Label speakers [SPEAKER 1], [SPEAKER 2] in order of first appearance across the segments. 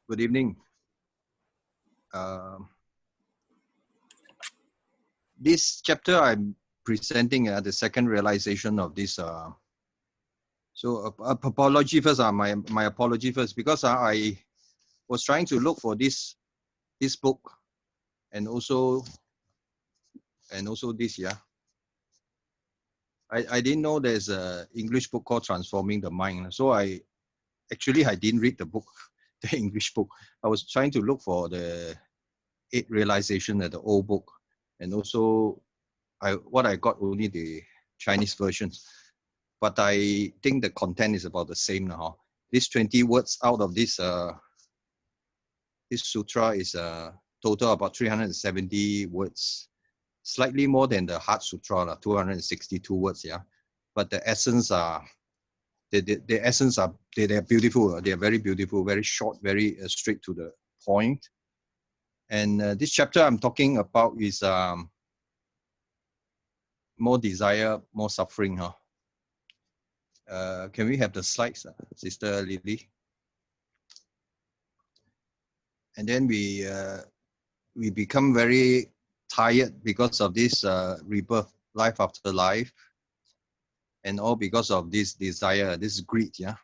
[SPEAKER 1] Good evening. This chapter I'm presenting the second realization of this. So apology first. My apology first, because I was trying to look for this book and also this. Yeah, I didn't know there's a English book called Transforming the Mind. So I didn't read the book, the English book. I was trying to look for the 8 realization at the old book, and also what I got only the Chinese versions, but I think the content is about the same now. This 20 words out of this this sutra is total about 370 words, slightly more than the Heart Sutra, 262 words. Yeah, but the essence are the essence are they're beautiful. They are very beautiful, very short, very straight to the point. And this chapter I'm talking about is more desire, more suffering. Can we have the slides, Sister Lily? And then we become very tired because of this rebirth, life after life, and all because of this desire, this greed. Yeah.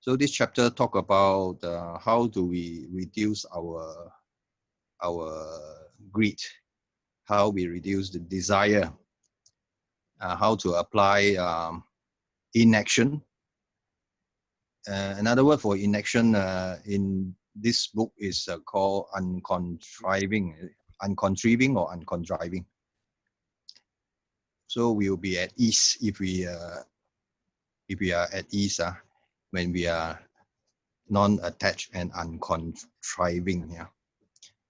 [SPEAKER 1] So this chapter talk about how do we reduce our greed, how we reduce the desire, how to apply inaction. Another word for inaction in this book is called uncontriving or uncontriving. So we will be at ease if we are at ease when we are non-attached and uncontriving. Yeah.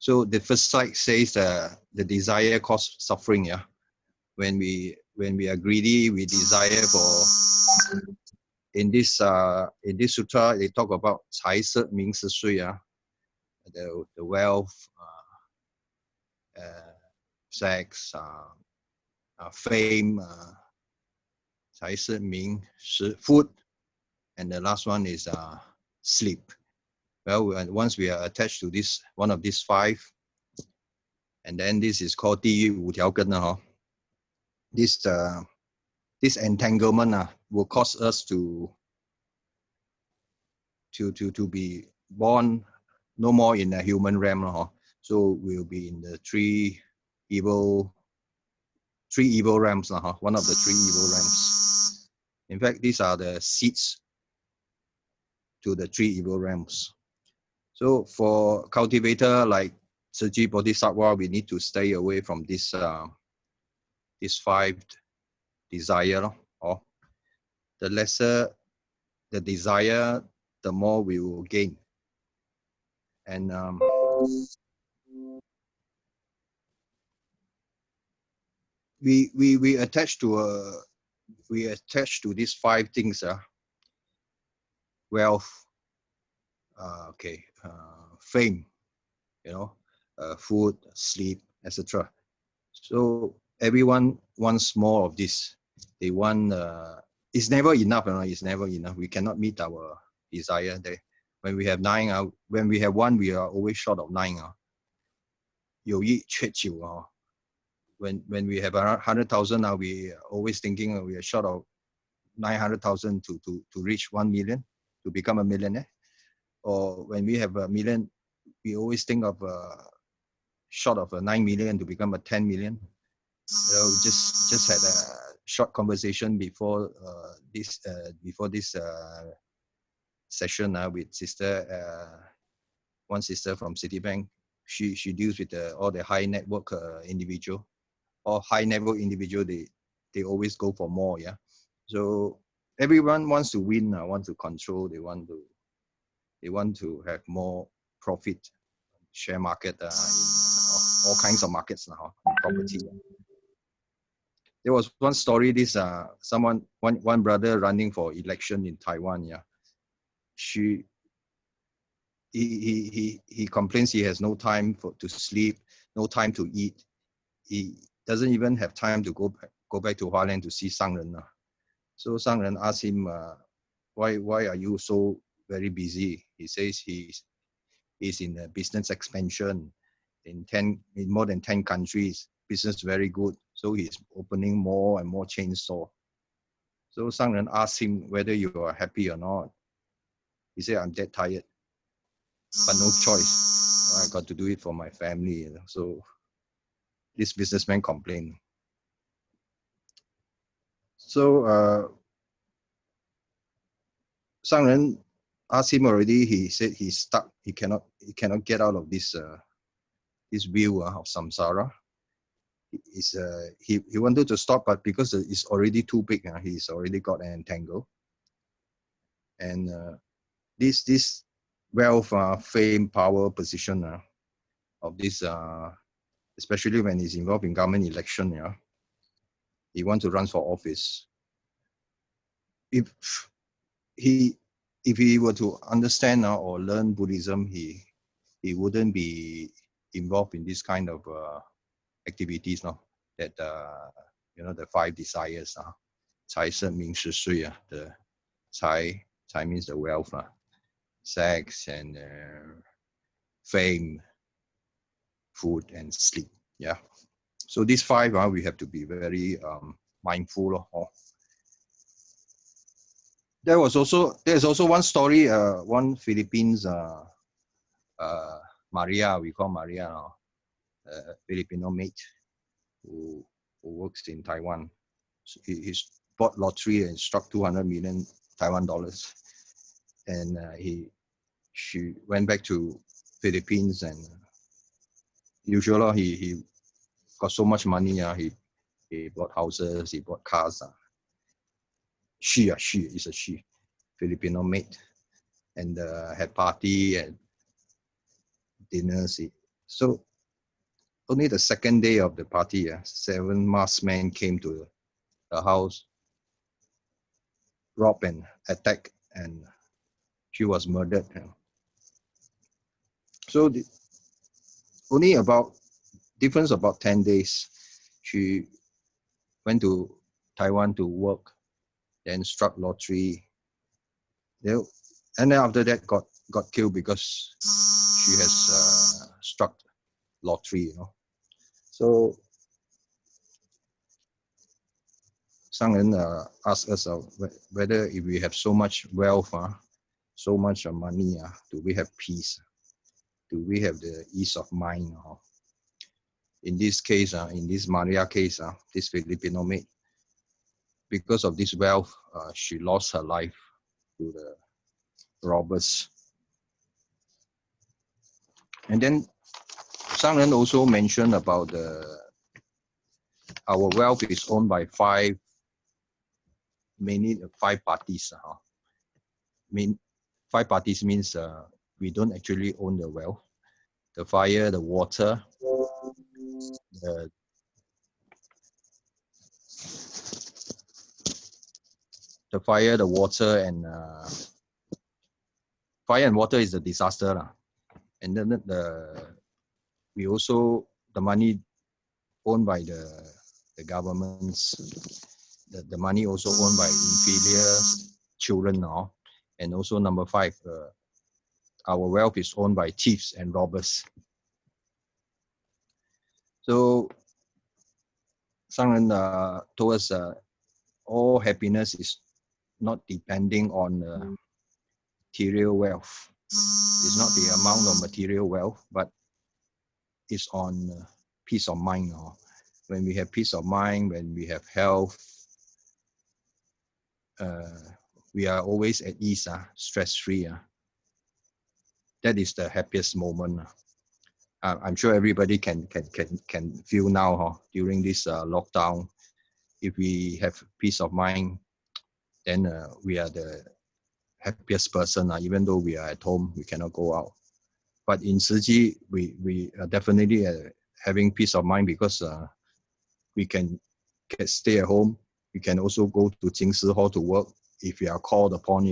[SPEAKER 1] So the first slide says the desire causes suffering. Yeah. When we are greedy, we desire for. In this sutra, they talk about 财色名食睡, the wealth, sex, fame, 财色名食 food, and the last one is sleep. Well, once we are attached to this one of these 5, and then this is called 地狱五条根 this entanglement will cause us to be born no more in the human realm. So we'll be in the three evil realms. One of the 3 evil realms. In fact, these are the seeds to the 3 evil realms. So for cultivator like Tzu Chi Bodhisattva, we need to stay away from this 5 desire. Or the lesser the desire, the more we will gain. And we attach to these 5 things. Wealth, fame, food, sleep, etc. So everyone wants more of this. They want. It's never enough. It's never enough. We cannot meet our desire. When we have 9, when we have 1, we are always short of 9. 有一缺9. When we have 100,000, we are always thinking we are short of 900,000 to reach 1 million, to become a millionaire. Or when we have 1 million, we always think of short of 9 million to become a 10 million. We just had a short conversation before this session with one sister from Citibank. She deals with all the high network individual. Or high network individual, they always go for more. Yeah. So everyone wants to win, want to control. They want to have more profit. Share market, in all kinds of markets now, property. There was one story. This one brother running for election in Taiwan. Yeah, he complains he has no time to sleep, no time to eat. He doesn't even have time to go back to Hualien to see Sangren. So Sangren asked him, why are you so very busy? He says He's in the business expansion in more than 10 countries. Business very good. So he's opening more and more chain store. So Sangren asked him whether you are happy or not. He said, I'm dead tired, but no choice. I got to do it for my family. So this businessman complained. So Sangren asked him already. He said he's stuck. He cannot get out of this this wheel of samsara. He wanted to stop, but because it's already too big, he's already got entangled. And this wealth, fame, power, position of this, especially when he's involved in government election, he wants to run for office. If he were to understand or learn Buddhism, he wouldn't be involved in this kind of activities, that the 5 desires, 财色名食睡, the 财 means the wealth, sex and fame, food and sleep. Yeah. So these 5, we have to be very mindful of. There's also one story, one Philippines, Maria, we call Maria, a Filipino mate who works in Taiwan. So he bought lottery and struck 200 million Taiwan dollars, and she went back to Philippines, and usually he got so much money, he bought houses, he bought cars. She is a Filipino mate, and had party and dinners. So only the second day of the party, 7 masked men came to the house, robbed and attacked, and she was murdered. So only about difference about 10 days. She went to Taiwan to work, then struck lottery. And then after that got killed because she has struck lottery. So Sangren asked us whether if we have so much wealth, so much money, do we have peace? Do we have the ease of mind? In this case, in this Maria case, this Filipino maid, because of this wealth, she lost her life to the robbers. And then Sangren also mentioned about our wealth is owned by 5 parties. 5 parties means we don't actually own the wealth. The fire, the water, the fire, the water, and fire and water is a disaster. And then we also, the money owned by the governments, the money also owned by inferior children now. And also number 5, our wealth is owned by thieves and robbers. So Sangren told us all happiness is not depending on material wealth. It's not the amount of material wealth, but it's on peace of mind. When we have peace of mind, when we have health, we are always at ease, stress-free. That is the happiest moment. I'm sure everybody can feel now during this lockdown. If we have peace of mind, then we are the happiest person. Even though we are at home, we cannot go out. But in Tzu Chi, we are definitely having peace of mind because we can stay at home. We can also go to Jingsi Hall to work if you are called upon.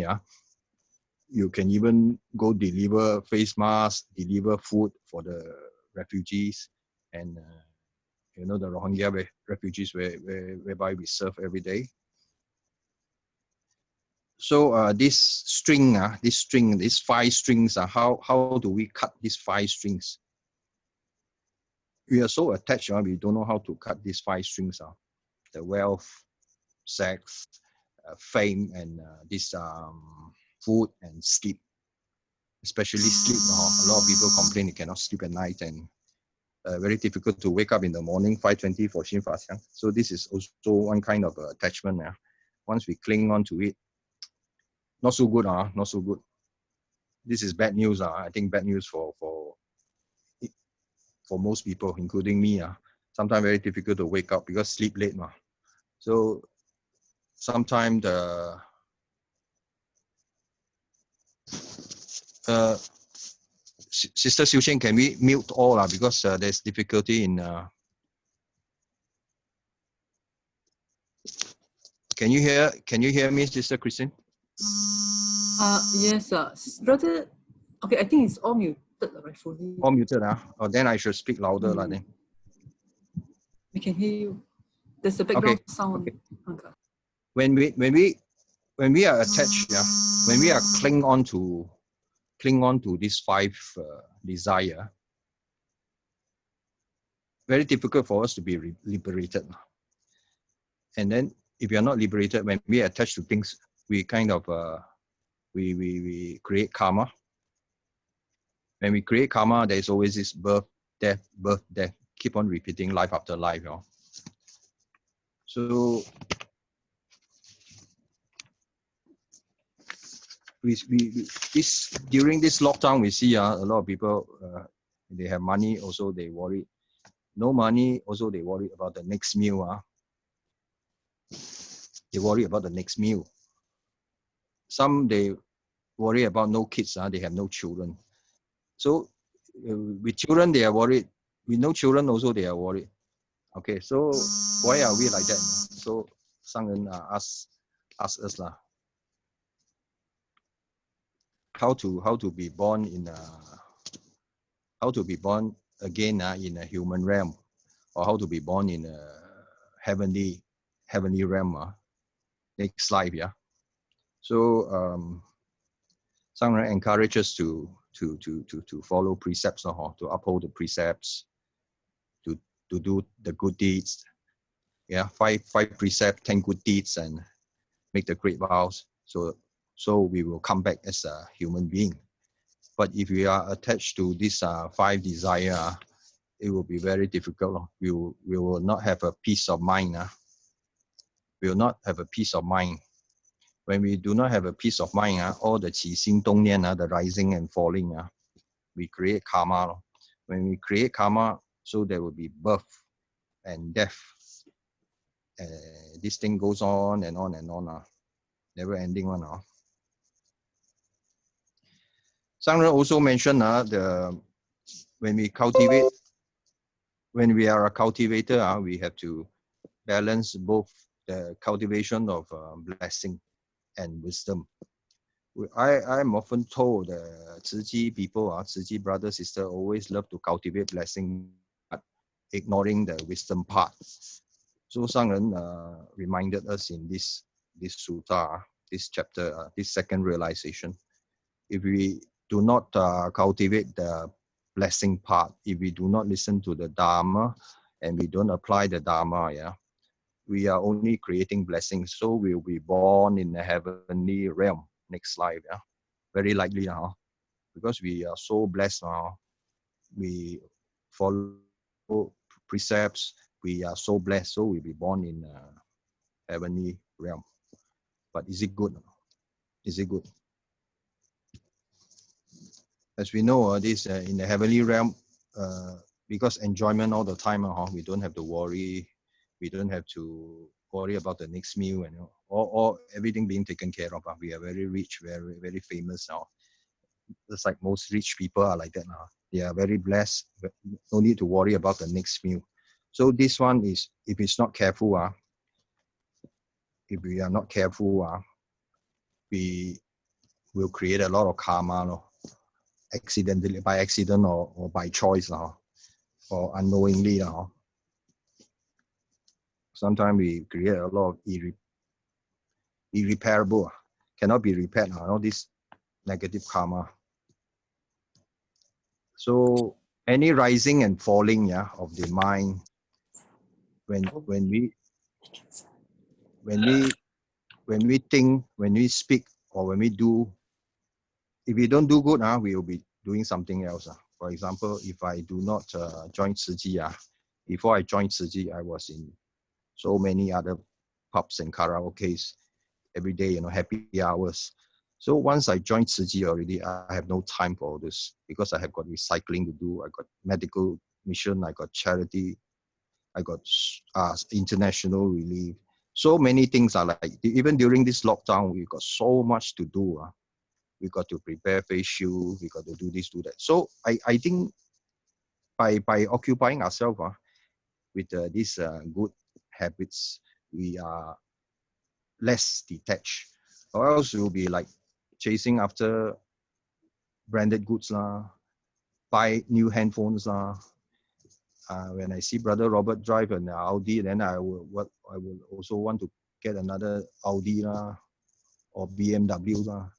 [SPEAKER 1] You can even go deliver face masks, deliver food for the refugees, and the Rohingya refugees whereby we serve every day. So this string, these 5 strings, how do we cut these 5 strings? We are so attached, we don't know how to cut these 5 strings. The wealth, sex, fame, and this food and sleep. Especially sleep. A lot of people complain they cannot sleep at night, and very difficult to wake up in the morning, 5:20 for Xin Fa Xiang. So this is also one kind of attachment. Once we cling on to it, not so good. Not so good. This is bad news. I think bad news for most people, including me. Sometimes very difficult to wake up because sleep late. So sometimes the Sister Xiu Xian, can we mute all because there's difficulty in. Can you hear me, Sister Christine?
[SPEAKER 2] Yes, brother. Okay, I think it's all muted, rightfully.
[SPEAKER 1] All muted, Oh, then I should speak louder, then.
[SPEAKER 2] We can hear you. There's a background sound. Okay.
[SPEAKER 1] When we are attached, when we are cling on to these 5 desire, very difficult for us to be liberated. And then if you are not liberated, when we are attached to things, we kind of we create karma. When we create karma, there's always this birth, death, keep on repeating life after life. So during this lockdown, we see a lot of people, they have money, also they worry. No money, also they worry about the next meal. They worry about the next meal. Some they worry about no kids. They have no children. So with children, they are worried. With no children, also they are worried. Okay, so why are we like that? So Sangren ask us how to be born in again in a human realm, or how to be born in a heavenly realm, next life. So Sangren encourages to follow precepts, to uphold the precepts, to do the good deeds. 5 precepts, 10 good deeds, and make the great vows. So we will come back as a human being. But if we are attached to these 5 desire, it will be very difficult. We will not have a peace of mind. We will not have a peace of mind. When we do not have a peace of mind, all the qi xin dong nian, the rising and falling, we create karma. When we create karma, so there will be birth and death. This thing goes on and on and on. Never ending one. Sangren also mentioned when we are a cultivator, we have to balance both the cultivation of blessing and wisdom. I'm often told Tzu Chi people, Tzu Chi brother, sister, always love to cultivate blessing, but ignoring the wisdom part. So Sangren reminded us in this Sutra, this chapter, this second realization. If we do not cultivate the blessing part, if we do not listen to the Dharma and we don't apply the Dharma, we are only creating blessings. So we'll be born in the heavenly realm next life. Very likely now, because we are so blessed now. We follow precepts. We are so blessed, so we'll be born in heavenly realm. But is it good? Is it good? As we know, this in the heavenly realm, because enjoyment all the time, we don't have to worry. We don't have to worry about the next meal and or everything being taken care of. We are very rich, very, very famous now. Just like most rich people are like that now. They are very blessed. No need to worry about the next meal. So this one is, if it's not careful, if we are not careful, we will create a lot of karma, accidentally, by accident or by choice, or unknowingly. Sometimes we create a lot of irreparable cannot be repaired. All this negative karma. So any rising and falling, of the mind, when we think, when we speak, or when we do, if we don't do good, we will be doing something else. For example, if I do not join Tzu Chi, before I joined Tzu Chi, I was in so many other pubs and karaoke's every day, happy hours. So once I joined Tzu Chi already, I have no time for all this, because I have got recycling to do, I got medical mission, I got charity, I got international relief. So many things are like, even during this lockdown, we got so much to do. We got to prepare face shield, we got to do this, do that. So I think by occupying ourselves with these good habits, we are less detached. Or else we'll be like chasing after branded goods, buy new handphones. When I see Brother Robert drive an Audi, then I will also want to get another Audi or BMW.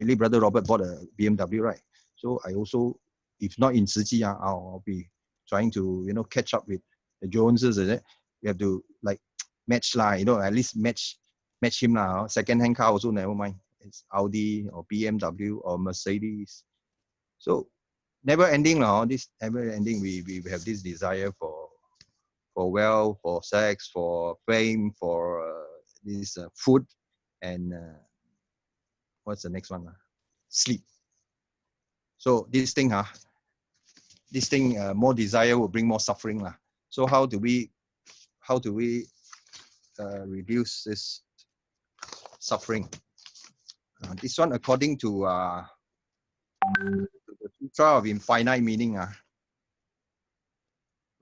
[SPEAKER 1] Really, Brother Robert bought a BMW, right? So I also, if not in Tzu Chi, I'll be trying to catch up with the Joneses. Is it? We have to like match at least match him now. Second-hand car also never mind. It's Audi or BMW or Mercedes. So never ending now. This never ending. We have this desire for wealth, for sex, for fame, for this food, and what's the next one? Sleep. So this thing, more desire will bring more suffering. So how do we reduce this suffering? This one, according to the Sutra of Infinite Meaning,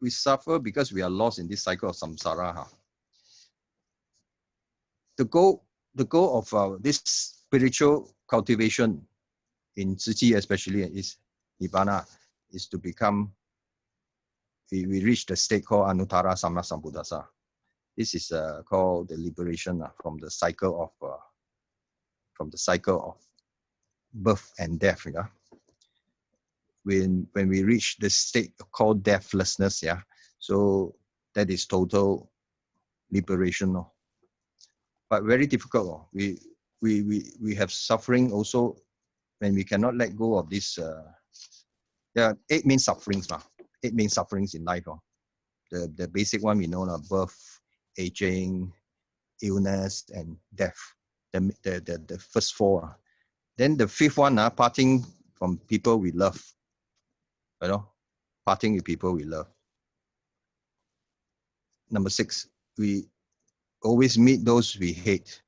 [SPEAKER 1] we suffer because we are lost in this cycle of samsara. The goal of this spiritual cultivation in Tzu Chi especially is Nibbana, is to become, we reach the state called Anuttara Samma Sambuddhasa. This is called the liberation from the cycle of birth and death. When we reach the state called deathlessness, so that is total liberation. But very difficult. We have suffering also when we cannot let go of this. There are 8 main sufferings. 8 main sufferings in life. The basic one we know, birth, aging, illness, and death. The first 4. Then the 5th one, parting from people we love. Parting with people we love. Number 6, we always meet those we hate.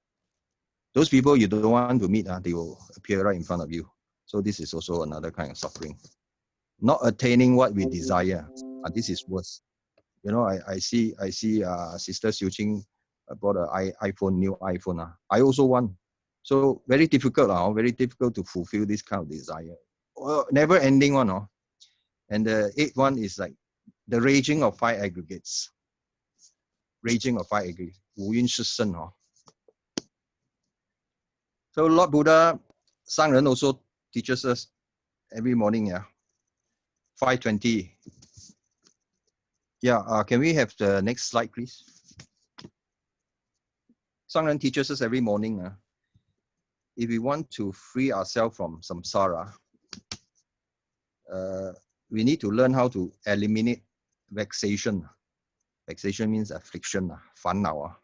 [SPEAKER 1] Those people you don't want to meet, they will appear right in front of you. So this is also another kind of suffering. Not attaining what we desire. This is worse. I see Sister Xiu Qing bought an new iPhone. I also want. So very difficult to fulfill this kind of desire. Never ending one. And the 8th one is like the raging of 5 aggregates. Raging of 5 aggregates. 五蕴是身. So Lord Buddha, Sangren also teaches us every morning, 5:20. Can we have the next slide, please? Sangren teaches us every morning, if we want to free ourselves from samsara, we need to learn how to eliminate vexation. Vexation means affliction, 烦恼.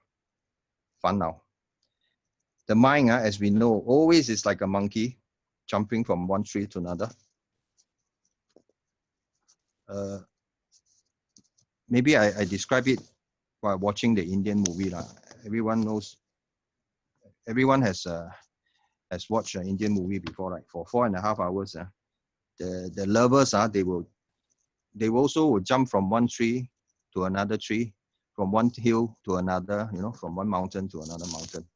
[SPEAKER 1] The mind, as we know, always is like a monkey jumping from one tree to another. Maybe I describe it by watching the Indian movie. Everyone knows, everyone has watched an Indian movie before, right? For 4.5 hours. The lovers, they also will jump from one tree to another tree, from one hill to another, from one mountain to another mountain.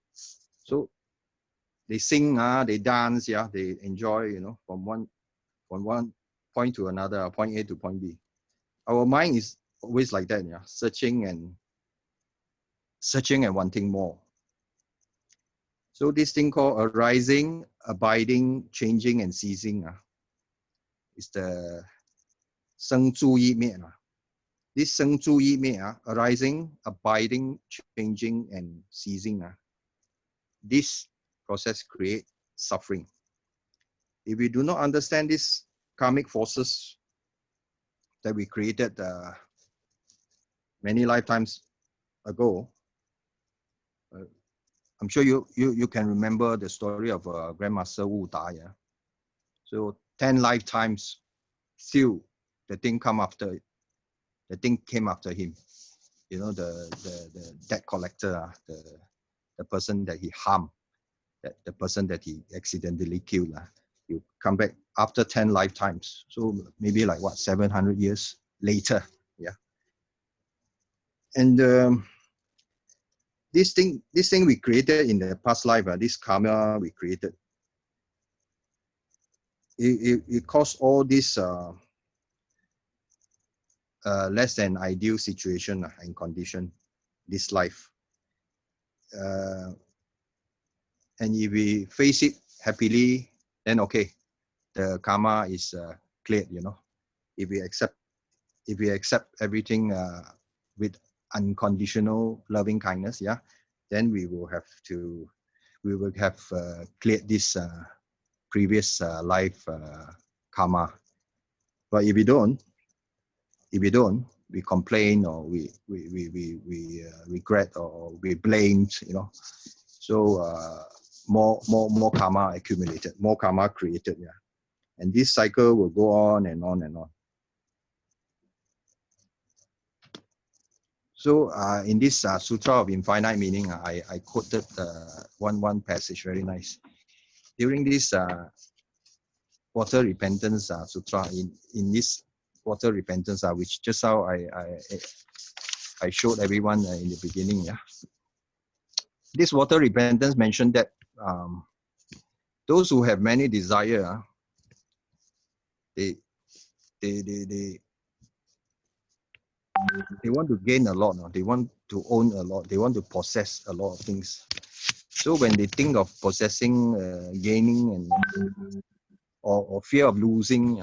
[SPEAKER 1] So they sing, they dance, they enjoy, from one point to another, point A to point B. Our mind is always like that, searching and wanting more. So this thing called arising, abiding, changing, and ceasing is the Seng Zhu Yi Mie. This Seng Zhu Yi Mie, arising, abiding, changing, and ceasing, this process creates suffering. If we do not understand these karmic forces that we created many lifetimes ago, I'm sure you can remember the story of Grandmaster Wu Da. Yeah? So 10 lifetimes, still the thing came after him. You know, the debt collector, the person that he harmed, the person that he accidentally killed. You come back after 10 lifetimes. So maybe like what, 700 years later. Yeah. And this thing we created in the past life, this karma we created, it caused all this less than ideal situation and condition this life. And if we face it happily, then okay, the karma is cleared. You know, if we accept everything with unconditional loving kindness, yeah, then we will have cleared this previous life karma. But if we don't, we complain, or we regret, or we blamed, you know. So more karma accumulated, more karma created, yeah. And this cycle will go on and on and on. So in this Sutra of Infinite Meaning, I quoted one passage, very nice. During this water repentance sutra, in this water repentance, which just how I showed everyone in the beginning, yeah. This water repentance mentioned that those who have many desire, they want to gain a lot, they want to own a lot, they want to possess a lot of things. So when they think of possessing, gaining, and or fear of losing,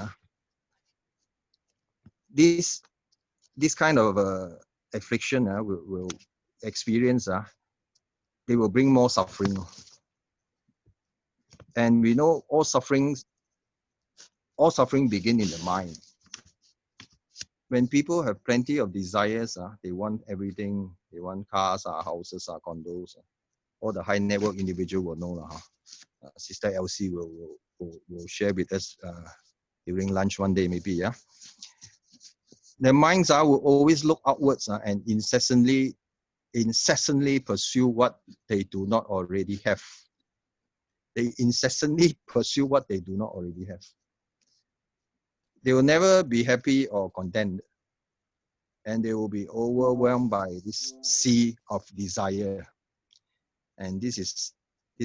[SPEAKER 1] this kind of affliction will experience, they will bring more suffering. And we know all suffering begin in the mind. When people have plenty of desires, they want everything. They want cars, houses, condos. All the high network individual will know. Sister Elsie will share with us during lunch one day, maybe. Yeah. Their minds will always look outwards and incessantly pursue what they do not already have. They incessantly pursue what they do not already have. They will never be happy or content, and they will be overwhelmed by this sea of desire. And this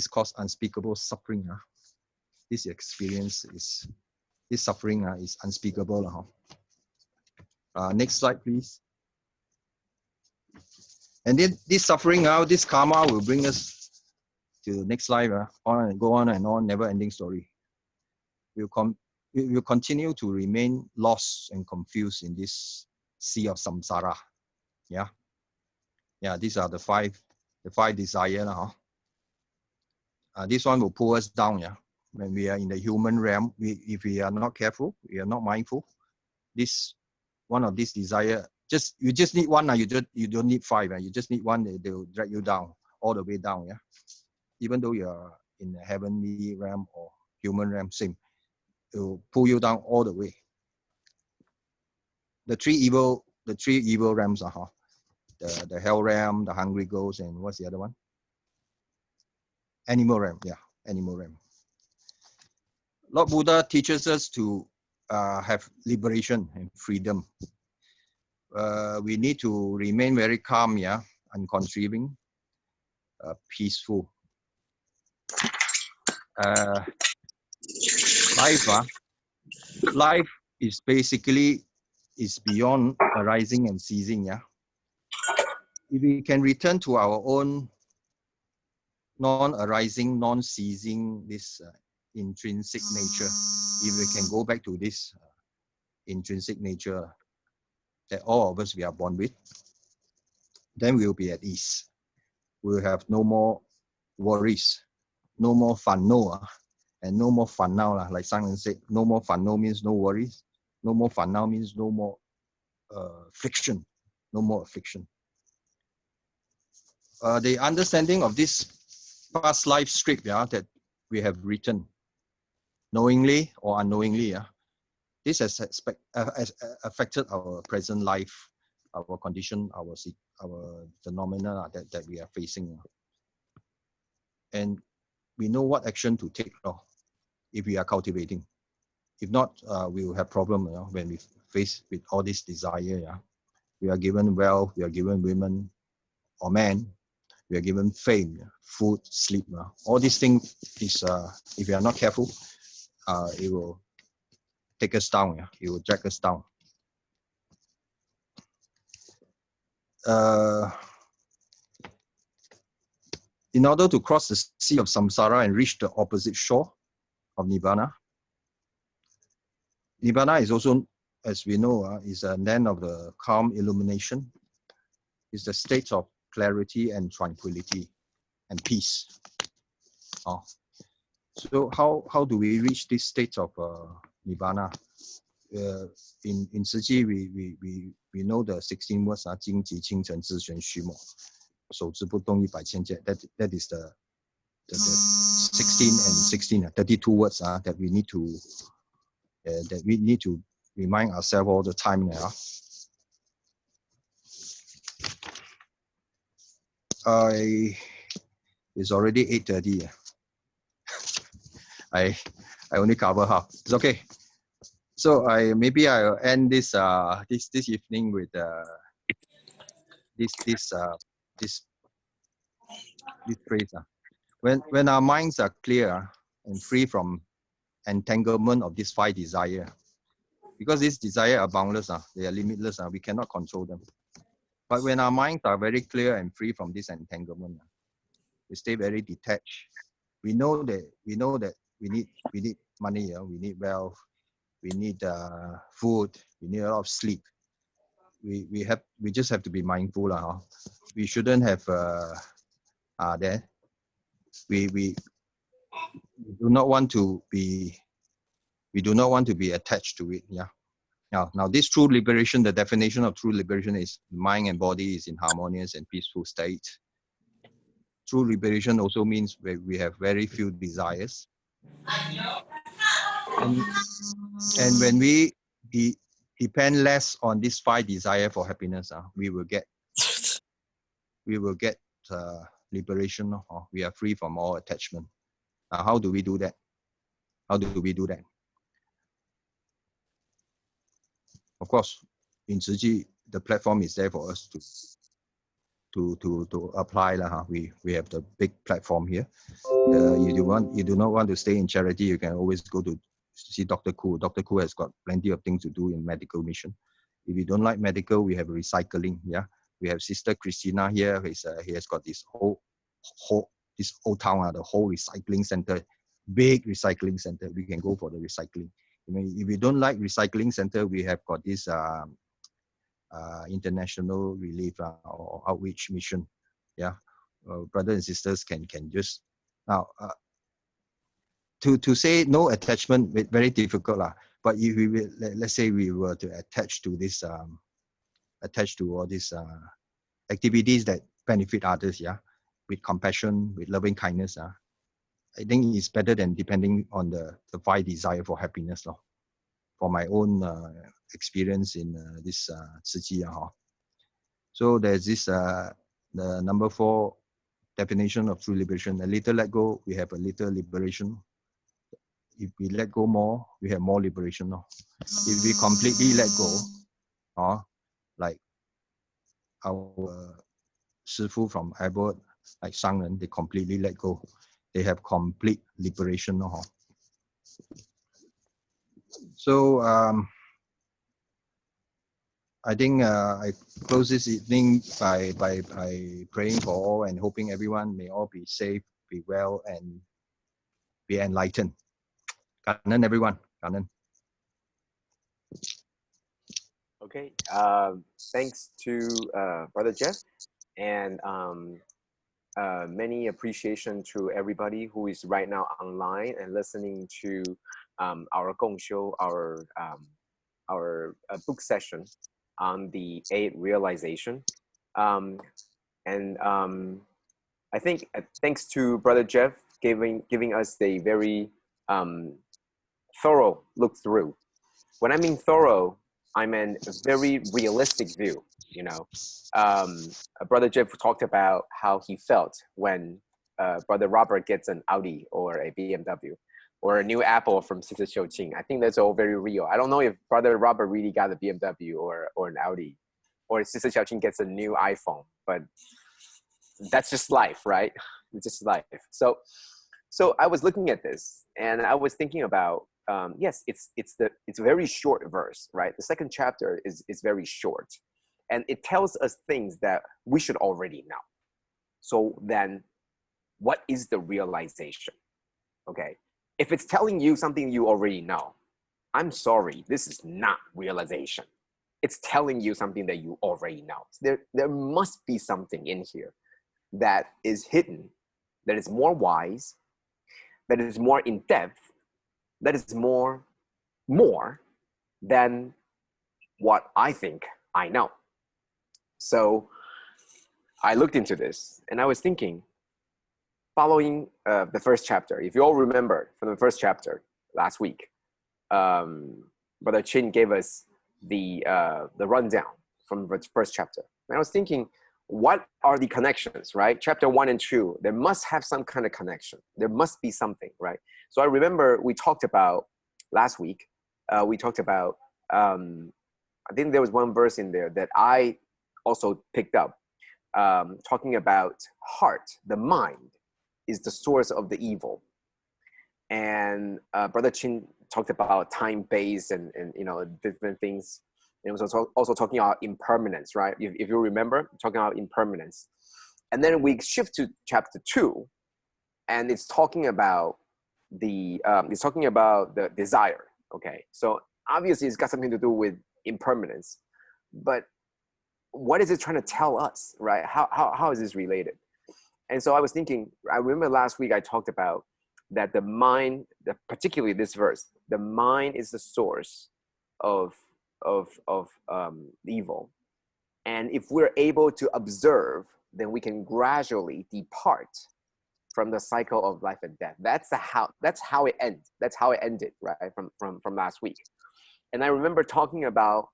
[SPEAKER 1] causes unspeakable suffering. This experience this suffering is unspeakable. Next slide, please. And then this suffering, this karma will bring us to the next slide. On and go on and on, never-ending story. We will continue to remain lost and confused in this sea of samsara. Yeah. Yeah, these are the five desires. This one will pull us down. Yeah. When we are in the human realm, if we are not careful, we are not mindful, this one of these desire, you just need one. You don't need five. You just need one. They will drag you down, all the way down. Yeah. Even though you are in the heavenly realm or human realm, same. It will pull you down all the way. The three evil realms are the hell realm, the hungry ghost, and what's the other one? Animal realm. Yeah, animal realm. Lord Buddha teaches us to have liberation and freedom. We need to remain very calm, yeah, uncontriving, peaceful. Life is basically beyond arising and ceasing. Yeah. If we can return to our own non-arising, non-ceasing, this intrinsic nature. If we can go back to this intrinsic nature that all of us we are born with, then we'll be at ease. We'll have no more worries, no more fun, and no more fun now. Like Simon said, no more fun now means no worries. No more fun now means no more friction, no more affliction. The understanding of this past life script that we have written, knowingly or unknowingly, this has affected our present life, our condition, our phenomena that we are facing. And we know what action to take if we are cultivating. If not, we will have problem when we face with all this desire. We are given wealth, we are given women or men, we are given fame, food, sleep. All these things is, if we are not careful, it will take us down. It will drag us down. In order to cross the sea of samsara and reach the opposite shore of Nibbana, Nibbana is also, as we know, is an end of the calm illumination. It's the state of clarity and tranquility and peace. So how do we reach this state of Nibbana? In Tzu Chi, we know the 16 words, 精极清澄自玄虚末，守之不动一百千劫. That is the 16 and 16, 32 words that we need to remind ourselves all the time now. It's already 8:30. I only cover half. It's okay. So maybe I'll end this this evening with this phrase. When our minds are clear and free from entanglement of these 5 desires, because these desires are boundless, they are limitless, we cannot control them. But when our minds are very clear and free from this entanglement, we stay very detached. We know that we need money, we need wealth, we need food, we need a lot of sleep. We just have to be mindful. We shouldn't have we do not want to be attached to it. Now this true liberation, the definition of true liberation is mind and body is in harmonious and peaceful state. True liberation also means we have very few desires. And when we depend less on these 5 desires for happiness, we will get liberation. We are free from all attachment. How do we do that? Of course, in Tzu Chi, the platform is there for us to apply. We have the big platform here. You do not want to stay in charity, you can always go to see Dr. Koo. Dr. Koo has got plenty of things to do in medical mission. If you don't like medical, we have recycling. We have Sister Christina here. He has got this whole old town, the whole recycling center, big recycling center. We can go for the recycling. If you don't like recycling center, we have got this international relief or outreach mission. Brothers and sisters can just now to say no attachment, very difficult. But if we let's say we were to attach to all these activities that benefit others, with compassion, with loving kindness, I think it's better than depending on the 5 desire for happiness. For my own experience in this Tzu Chi. So there's this the number 4 definition of true liberation. A little let go, we have a little liberation. If we let go more, we have more liberation. If we completely let go, like our Shifu from Abbott, like Sangren, they completely let go. They have complete liberation. So I think I close this evening by praying for all and hoping everyone may all be safe, be well and be enlightened. Kanan, everyone. Kanan.
[SPEAKER 3] Okay. Thanks to Brother Jeff, and many appreciation to everybody who is right now online and listening to our Gong Show, our book session on the 8 realization. I think thanks to Brother Jeff giving us a very thorough look through. When I mean thorough, I mean a very realistic view. You know, Brother Jeff talked about how he felt when Brother Robert gets an Audi or a BMW or a new Apple from Sister Xiu Qing. I think that's all very real. I don't know if Brother Robert really got a BMW or an Audi, or Sister Xiu Qing gets a new iPhone, but that's just life, right? It's just life. So I was looking at this and I was thinking about, yes, it's a very short verse, right? The second chapter is very short, and it tells us things that we should already know. So then what is the realization? Okay. If it's telling you something you already know, I'm sorry, this is not realization. It's telling you something that you already know. There must be something in here that is hidden, that is more wise, that is more in depth, that is more than what I think I know. So I looked into this and I was thinking, following the first chapter, if you all remember from the first chapter last week, Brother Chin gave us the rundown from the first chapter. And I was thinking, what are the connections, right? Chapter 1 and 2, there must have some kind of connection. There must be something, right? So I remember we talked about last week, we talked about, I think there was one verse in there that I also picked up, talking about heart, the mind is the source of the evil. And Brother Chin talked about time-based and you know, different things. And it was also talking about impermanence, right? If you remember, talking about impermanence. And then we shift to chapter 2, and it's talking about the desire. Okay, so obviously it's got something to do with impermanence, but what is it trying to tell us, right? How is this related? And so I was thinking, I remember last week I talked about that the mind, particularly this verse, the mind is the source of evil. And if we're able to observe, then we can gradually depart from the cycle of life and death. That's how it ends. That's how it ended, right? From last week. And I remember talking about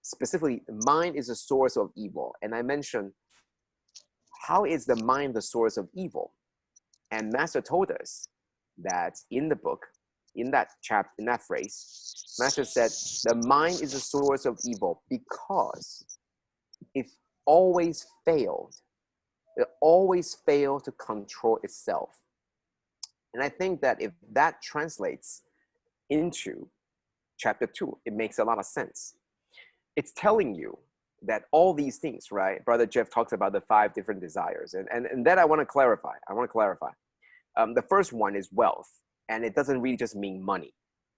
[SPEAKER 3] specifically, mind is a source of evil. And I mentioned, how is the mind the source of evil? And Master told us that in the book, in that chapter, in that phrase, Master said, the mind is a source of evil because it always failed. It always failed to control itself. And I think that if that translates into chapter 2, it makes a lot of sense. It's telling you that all these things, right? Brother Jeff talks about the 5 different desires. And that I want to clarify. The first one is wealth. And it doesn't really just mean money,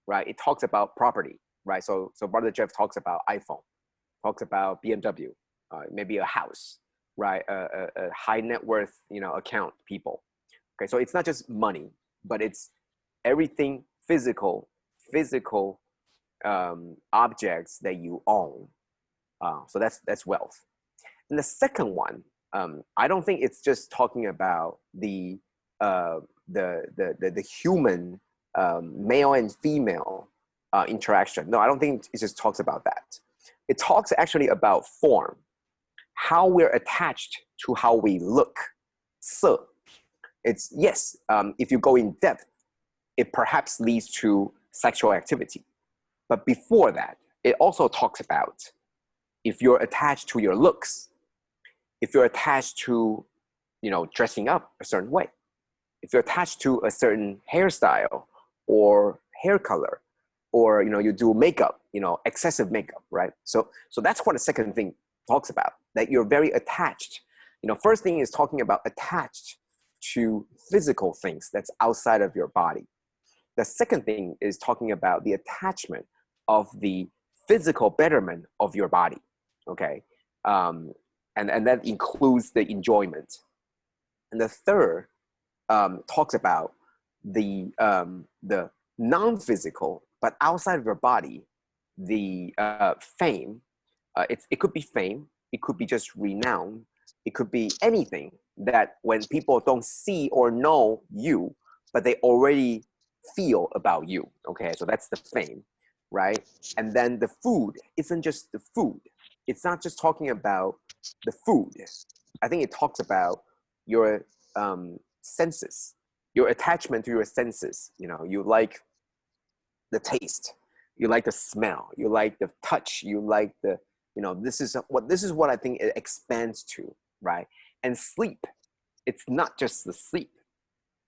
[SPEAKER 3] right? It talks about property, right? So Brother Jeff talks about iPhone, talks about BMW, maybe a house, right? A high net worth, you know, account people. Okay, so it's not just money, but it's everything physical objects that you own. So that's wealth. And the second one, I don't think it's just talking about the human male and female interaction. No, I don't think it just talks about that. It talks actually about form, how we're attached to how we look. So it's, yes, if you go in depth, it perhaps leads to sexual activity. But before that, it also talks about if you're attached to your looks, if you're attached to, you know, dressing up a certain way, if you're attached to a certain hairstyle or hair color, or, you know, you do makeup, you know, excessive makeup, right? So that's what the second thing talks about, that you're very attached. You know, first thing is talking about attached to physical things that's outside of your body. The second thing is talking about the attachment of the physical betterment of your body, okay? And that includes the enjoyment. And the third talks about the non-physical, but outside of your body, the fame. It could be fame, it could be just renown, it could be anything that when people don't see or know you, but they already feel about you, okay? So that's the fame, right? And then the food isn't just the food. It's not just talking about the food. I think it talks about your senses, your attachment to your senses. You know, you like the taste, you like the smell, you like the touch, you like the, you know, this is what I think it expands to, right? And sleep, it's not just the sleep.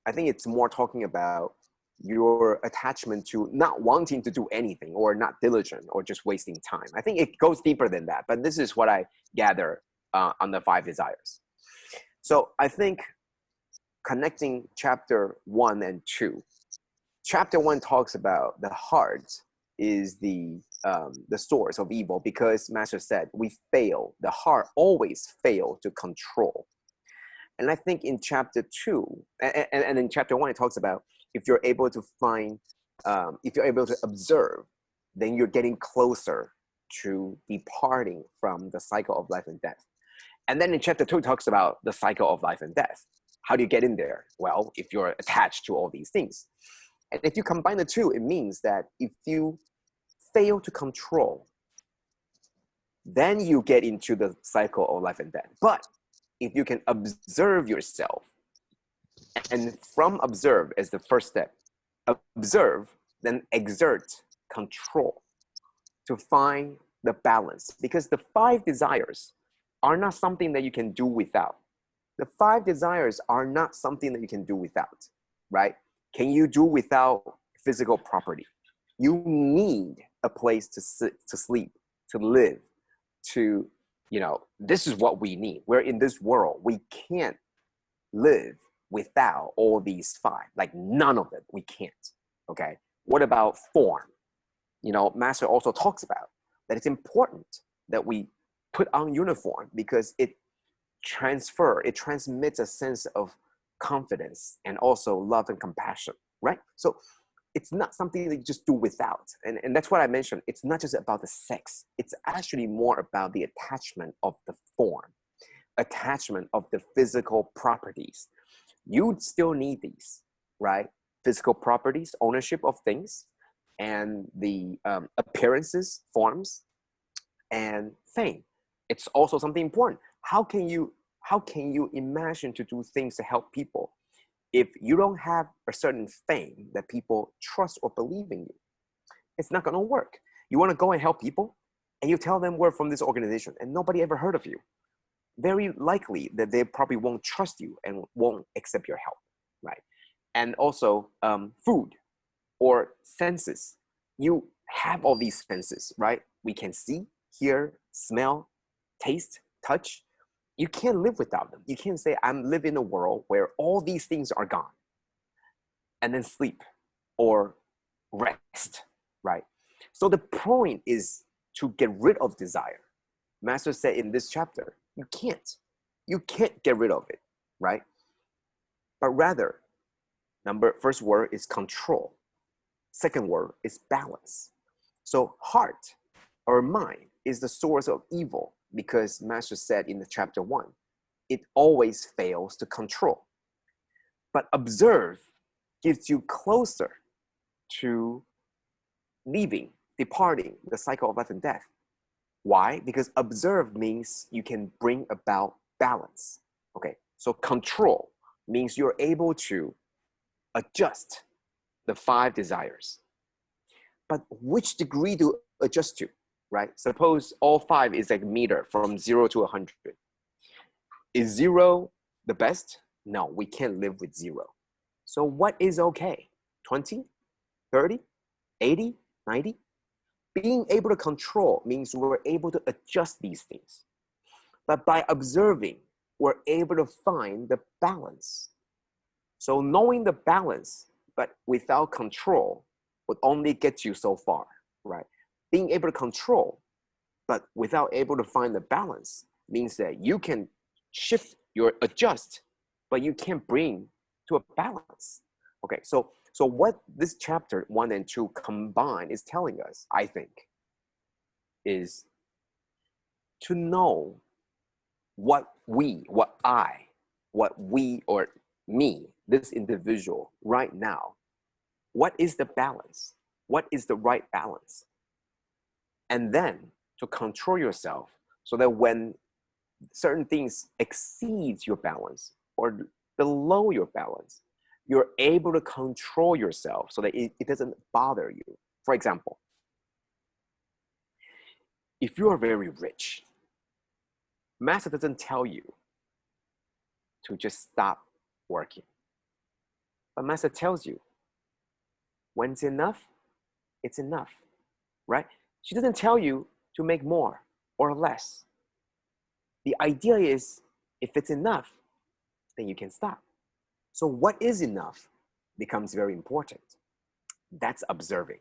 [SPEAKER 3] I think it's more talking about your attachment to not wanting to do anything or not diligent or just wasting time. I think it goes deeper than that, but this is what I gather on the 5 desires. So I think connecting chapter 1 and 2, chapter 1 talks about the heart is the source of evil, because Master said the heart always fails to control. And I think in chapter 2, and in chapter 1, it talks about if you're able to find, if you're able to observe, then you're getting closer to departing from the cycle of life and death. And then in chapter 2, it talks about the cycle of life and death. How do you get in there? Well, if you're attached to all these things. And if you combine the two, it means that if you fail to control, then you get into the cycle of life and death. But if you can observe yourself, and from observe as the first step, observe, then exert control to find the balance. Because the 5 desires are not something that you can do without. The 5 desires are not something that you can do without, right? Can you do without physical property? You need a place to sit, to sleep, to live, to, you know, this is what we need. We're in this world. We can't live without all these 5, like none of them, we can't, okay? What about form? You know, Master also talks about that it's important that we put on uniform because it transmits a sense of confidence and also love and compassion, right? So it's not something that you just do without. And that's what I mentioned. It's not just about the sex. It's actually more about the attachment of the form, attachment of the physical properties. You still need these, right? Physical properties, ownership of things, and the appearances, forms, and fame. It's also something important. How can you imagine to do things to help people if you don't have a certain fame that people trust or believe in you? It's not going to work. You want to go and help people, and you tell them we're from this organization, and nobody ever heard of you. Very likely that they probably won't trust you and won't accept your help, right? And also food or senses. You have all these senses, right? We can see, hear, smell, taste, touch. You can't live without them. You can't say, I'm living in a world where all these things are gone, and then sleep or rest, right? So the point is to get rid of desire. Master said in this chapter, you can't get rid of it, right? But rather, first word is control. Second word is balance. So heart or mind is the source of evil, because Master said in the chapter 1, it always fails to control. But observe gives you closer to departing the cycle of life and death. Why? Because observe means you can bring about balance. Okay, so control means you're able to adjust the 5 desires. But which degree to adjust to, right? Suppose all 5 is like a meter from 0 to 100. Is 0 the best? No, we can't live with 0. So what is okay? 20, 30, 80, 90? Being able to control means we're able to adjust these things. But by observing, we're able to find the balance. So knowing the balance, but without control, would only get you so far, right? Being able to control, but without able to find the balance, means that you can shift your adjust, but you can't bring to a balance. Okay, so what this chapter 1 and 2 combined is telling us, I think, is to know what we or me, this individual right now, what is the balance? What is the right balance? And then to control yourself so that when certain things exceeds your balance or below your balance, you're able to control yourself so that it doesn't bother you. For example, if you are very rich, Master doesn't tell you to just stop working. But Master tells you, when it's enough, right? She doesn't tell you to make more or less. The idea is, if it's enough, then you can stop. So what is enough becomes very important. That's observing.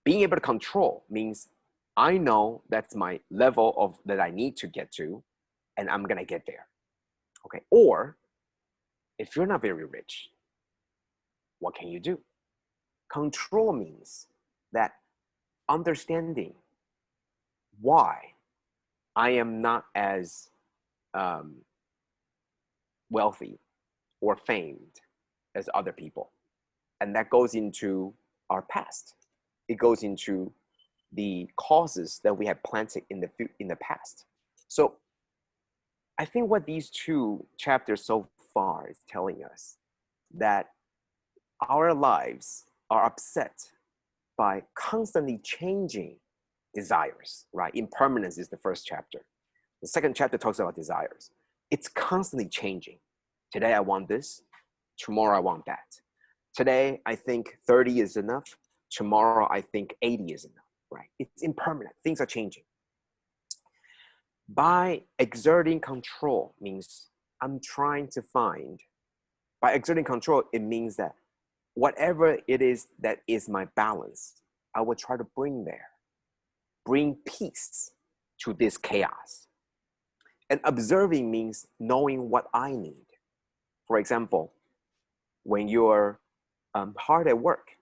[SPEAKER 3] Being able to control means I know that's my level of that I need to get to, and I'm gonna get there. Okay. Or if you're not very rich, what can you do? Control means that understanding why I am not as wealthy or famed as other people. And that goes into our past. It goes into the causes that we have planted in the past. So I think what these two chapters so far is telling us that our lives are upset by constantly changing desires, right? Impermanence is the first chapter. The second chapter talks about desires. It's constantly changing. Today I want this, tomorrow I want that. Today I think 30 is enough, tomorrow I think 80 is enough, right? It's impermanent, things are changing. By exerting control means I'm trying to find, by exerting control, it means that whatever it is that is my balance, I will try to bring there, bring peace to this chaos. And observing means knowing what I need. For example, when you're hard at work,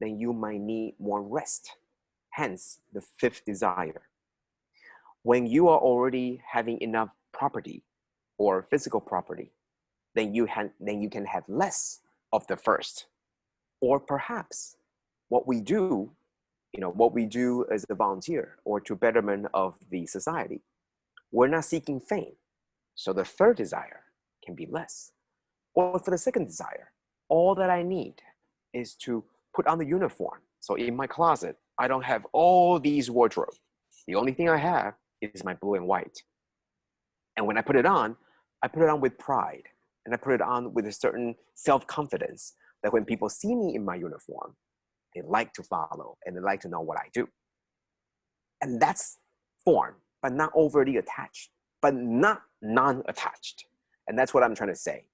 [SPEAKER 3] then you might need more rest. Hence, the fifth desire. When you are already having enough property or physical property, then you can have less of the first. Or perhaps what we do as a volunteer or to betterment of the society, we're not seeking fame. So the third desire can be less. Or for the second desire, all that I need is to put on the uniform. So in my closet, I don't have all these wardrobes. The only thing I have is my blue and white. And when I put it on with pride. And I put it on with a certain self-confidence that when people see me in my uniform, they like to follow and they like to know what I do. And that's form, but not overly attached, but not non-attached. And that's what I'm trying to say,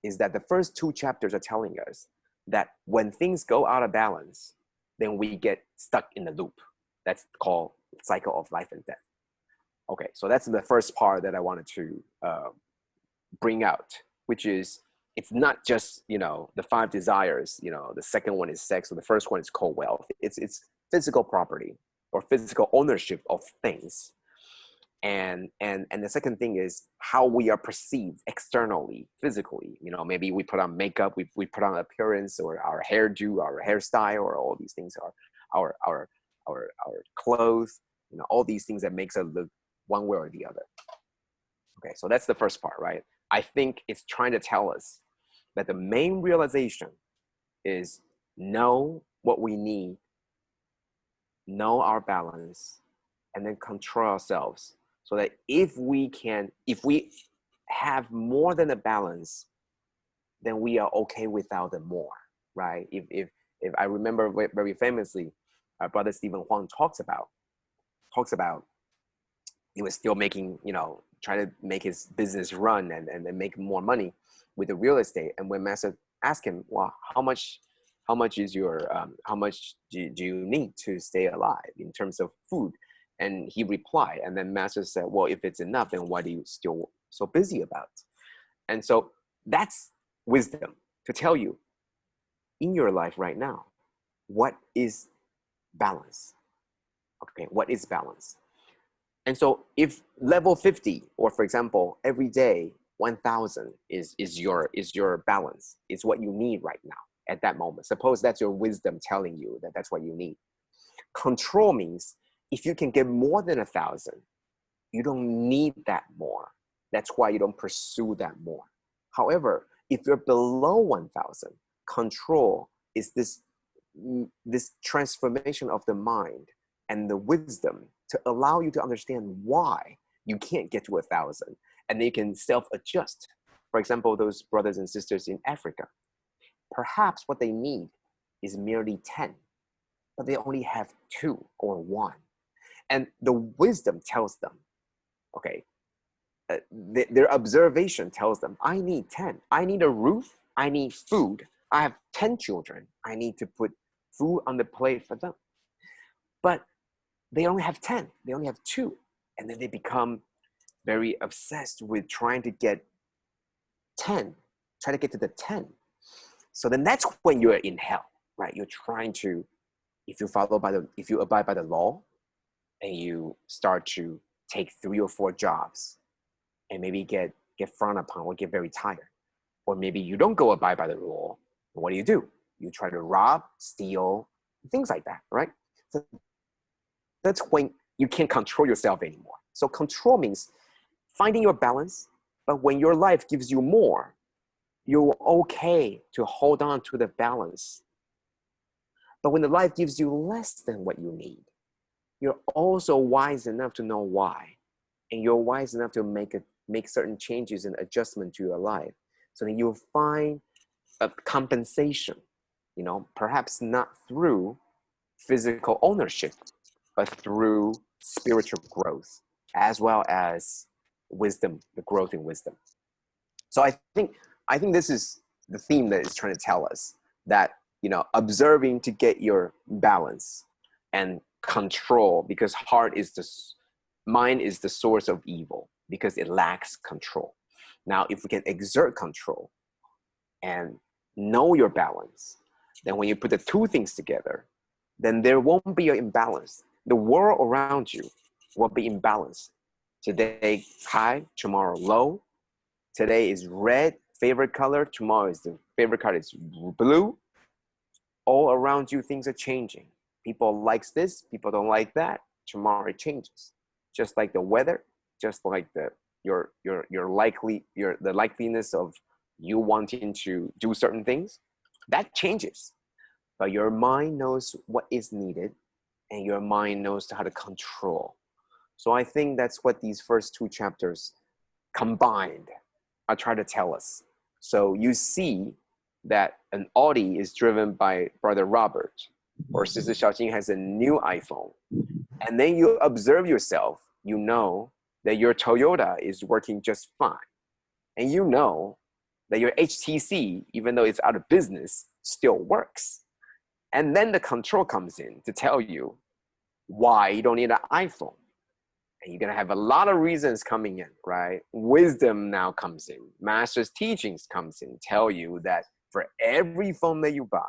[SPEAKER 3] is that the first two chapters are telling us that when things go out of balance, then we get stuck in the loop. That's called cycle of life and death. Okay, so that's the first part that I wanted to bring out, which is it's not just, the five desires, the second one is sex, or the first one is called wealth. It's physical property or physical ownership of things. And the second thing is how we are perceived externally, physically. Maybe we put on makeup, we put on appearance, or our hairdo, our hairstyle, or all these things are our clothes, all these things that makes us look one way or the other. Okay, so that's the first part, right? I think it's trying to tell us that the main realization is know what we need, know our balance, and then control ourselves so that if we have more than a balance, then we are okay without the more, right? If I remember very famously, our brother Stephen Huang talks about he was still making, try to make his business run and make more money with the real estate. And when master asked him, well, how much is your how much do you need to stay alive in terms of food? And he replied, and then master said, well, if it's enough, then why are you still so busy about it? And so that's wisdom, to tell you in your life right now, what is balance? Okay, what is balance? And so if level 50, or for example, every day 1000 is your balance, is what you need right now at that moment. Suppose that's your wisdom telling you that that's what you need. Control means if you can get more than 1000, you don't need that more. That's why you don't pursue that more. However, if you're below 1000, control is this transformation of the mind and the wisdom to allow you to understand why you can't get to 1000, and they can self-adjust. For example, those brothers and sisters in Africa, perhaps what they need is merely 10, but they only have 2 or 1. And the wisdom tells them, okay, their observation tells them, I need 10. I need a roof. I need food. I have 10 children. I need to put food on the plate for them. But they only have 10. They only have 2. And then they become very obsessed with trying to get 10, try to get to the 10. So then that's when you're in hell, right? You're trying to, if you abide by the law, and you start to take 3 or 4 jobs, and maybe get frowned upon or get very tired. Or maybe you don't go abide by the law. What do? You try to rob, steal, things like that, right? So that's when you can't control yourself anymore. So control means finding your balance, but when your life gives you more, you're okay to hold on to the balance. But when the life gives you less than what you need, you're also wise enough to know why. And you're wise enough to make certain changes and adjustment to your life. So then you'll find a compensation, perhaps not through physical ownership, but through spiritual growth, as well as wisdom, the growth in wisdom. So I think this is the theme that is trying to tell us that, observing to get your balance and control, because mind is the source of evil because it lacks control. Now, if we can exert control and know your balance, then when you put the 2 things together, then there won't be an imbalance. The world around you will be imbalanced. Today high, tomorrow low. Today is red, favorite color. Tomorrow is the favorite color is blue. All around you, things are changing. People likes this, people don't like that. Tomorrow it changes. Just like the weather, just like the likeliness of you wanting to do certain things, that changes. But your mind knows what is needed, and your mind knows how to control. So I think that's what these first 2 chapters combined are trying to tell us. So you see that an Audi is driven by Brother Robert, or Sister Xiaoqing has a new iPhone. And then you observe yourself, you know that your Toyota is working just fine. And you know that your HTC, even though it's out of business, still works. And then the control comes in to tell you why you don't need an iPhone. And you're going to have a lot of reasons coming in, right? Wisdom now comes in. Master's teachings comes in, tell you that for every phone that you buy,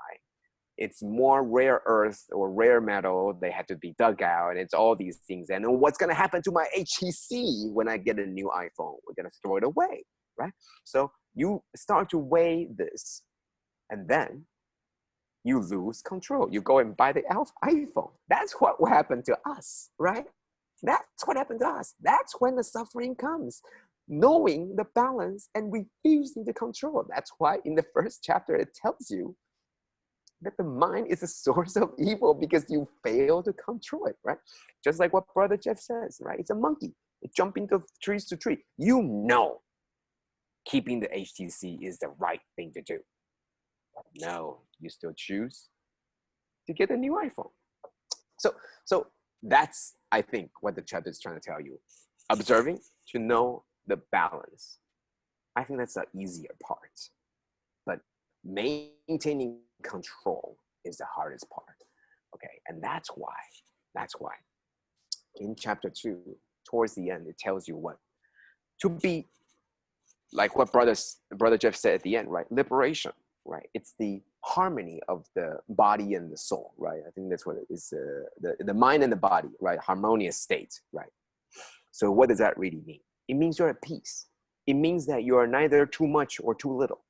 [SPEAKER 3] it's more rare earth or rare metal. They had to be dug out. And it's all these things. And then what's going to happen to my HTC when I get a new iPhone? We're going to throw it away, right? So you start to weigh this, and then you lose control. You go and buy the iPhone. That's what will happen to us, right? That's what happened to us. That's when the suffering comes. Knowing the balance and refusing to control. That's why in the first chapter, it tells you that the mind is a source of evil because you fail to control it, right? Just like what Brother Jeff says, right? It's a monkey. It jumps into trees to tree. You know keeping the HTC is the right thing to do. But no, you still choose to get a new iPhone. So that's, I think, what the chapter is trying to tell you. observing, to know the balance. I think that's the easier part. But maintaining control is the hardest part. Okay, and that's why in chapter 2, towards the end, it tells you what to be, like what brother Jeff said at the end, right? Liberation, right? It's the harmony of the body and the soul, right? I think that's what it is, the mind and the body, right? Harmonious state, right? So what does that really mean? It means you're at peace. It means that you are neither too much or too little.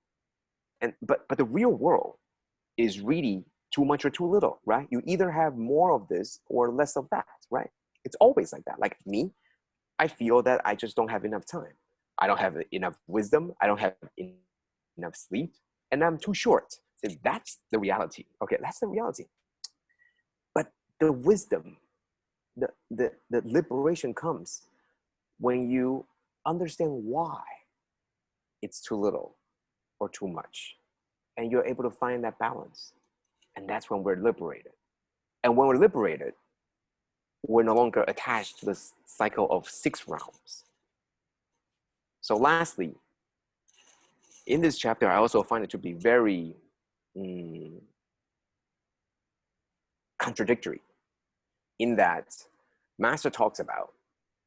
[SPEAKER 3] But the real world is really too much or too little, right? You either have more of this or less of that, right? It's always like that. Like me, I feel that I just don't have enough time. I don't have enough wisdom. I don't have enough sleep, and I'm too short. So that's the reality. Okay, that's the reality. But the wisdom, the liberation comes when you understand why it's too little or too much, and you're able to find that balance. And that's when we're liberated. And when we're liberated, we're no longer attached to this cycle of 6 realms. So lastly, in this chapter, I also find it to be very contradictory, in that Master talks about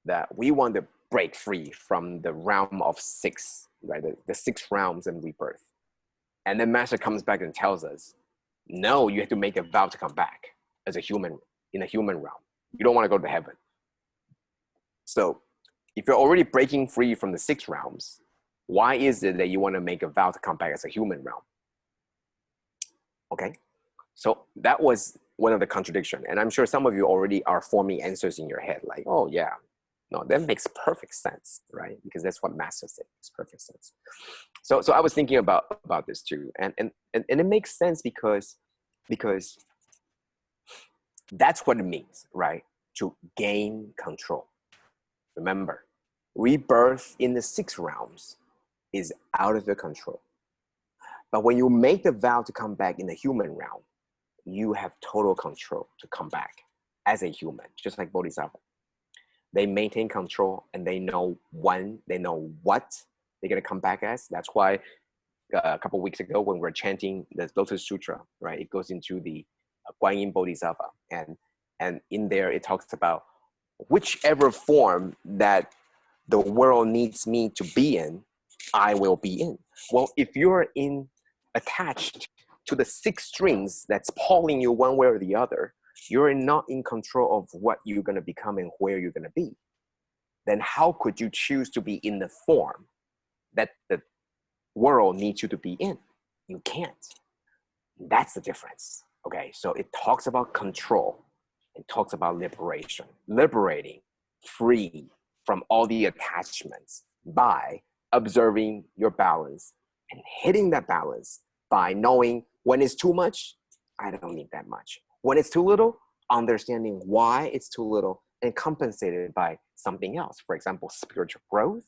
[SPEAKER 3] that we want to break free from the realm of 6, right? The 6 realms and rebirth. And then Master comes back and tells us, no, you have to make a vow to come back as a human, in a human realm. You don't want to go to heaven. So if you're already breaking free from the 6 realms, why is it that you want to make a vow to come back as a human realm? Okay, so that was one of the contradictions. And I'm sure some of you already are forming answers in your head, like, oh yeah, no, that makes perfect sense, right? Because that's what Master said, makes perfect sense. So I was thinking about this too. And it makes sense because that's what it means, right? To gain control. Remember, rebirth in the 6 realms is out of your control. But when you make the vow to come back in the human realm, you have total control to come back as a human, just like Bodhisattva. They maintain control, and they know when, they know what they're going to come back as. That's why a couple of weeks ago, when we're chanting the Lotus Sutra, right, it goes into the Guanyin Bodhisattva. And in there, it talks about whichever form that the world needs me to be in, I will be in. Well, if you're attached to the 6 strings that's pulling you one way or the other, you're not in control of what you're going to become and where you're going to be. Then how could you choose to be in the form that the world needs you to be in? You can't. That's the difference. Okay, so it talks about control. It talks about liberation, liberating, free from all the attachments by observing your balance and hitting that balance by knowing when it's too much, I don't need that much. When it's too little, understanding why it's too little and compensated by something else. For example, spiritual growth,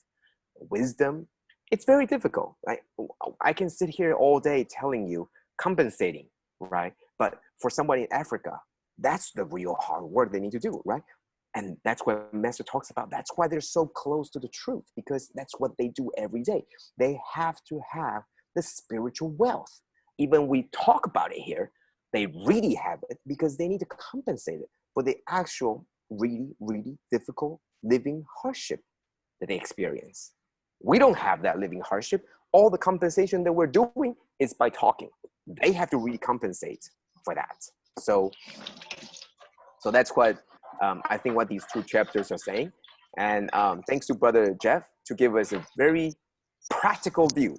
[SPEAKER 3] wisdom. It's very difficult, right? I can sit here all day telling you compensating, right? But for somebody in Africa, that's the real hard work they need to do, right? And that's what Master talks about. That's why they're so close to the truth, because that's what they do every day. They have to have the spiritual wealth. Even we talk about it here, they really have it because they need to compensate it for the actual really, really difficult living hardship that they experience. We don't have that living hardship. All the compensation that we're doing is by talking. They have to really compensate for that. So that's what I think what these 2 chapters are saying. And thanks to Brother Jeff to give us a very practical view,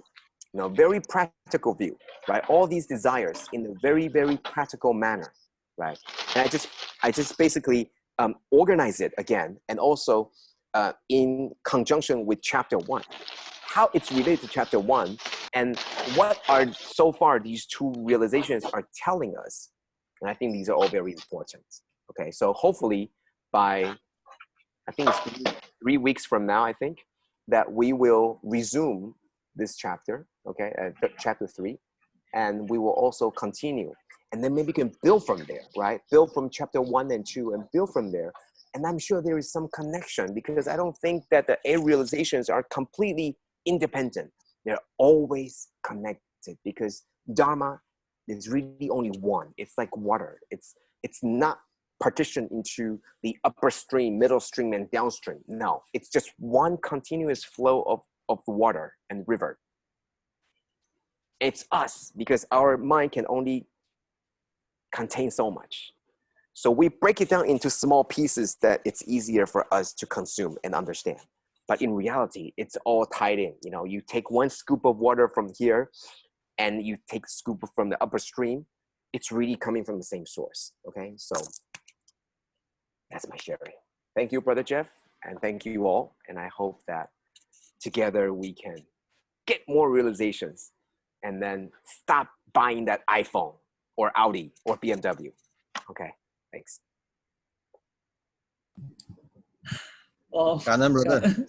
[SPEAKER 3] very practical view, right? All these desires in a very, very practical manner, right? And I just basically organize it again, and also in conjunction with chapter 1, how it's related to chapter 1, and what are so far these 2 realizations are telling us. And I think these are all very important. Okay, so hopefully by, I think it's 3 weeks from now, I think, that we will resume this chapter, okay, chapter 3, and we will also continue. And then maybe we can build from there, right? Build from chapter 1 and 2 and build from there And I'm sure there is some connection, because I don't think that the 8 realizations are completely independent. They're always connected, because Dharma is really only one. It's like water. It's not partitioned into the upper stream, middle stream, and downstream. No, it's just one continuous flow of water and river. It's us, because our mind can only contain so much. So we break it down into small pieces that it's easier for us to consume and understand. But in reality, it's all tied in. You know, you take 1 scoop of water from here and you take a scoop from the upper stream, it's really coming from the same source. Okay, so that's my sharing. Thank you, Brother Jeff, and thank you all. And I hope that together we can get more realizations and then stop buying that iPhone or Audi or BMW. Okay, thanks.
[SPEAKER 2] Wow.
[SPEAKER 1] Kanan, brother.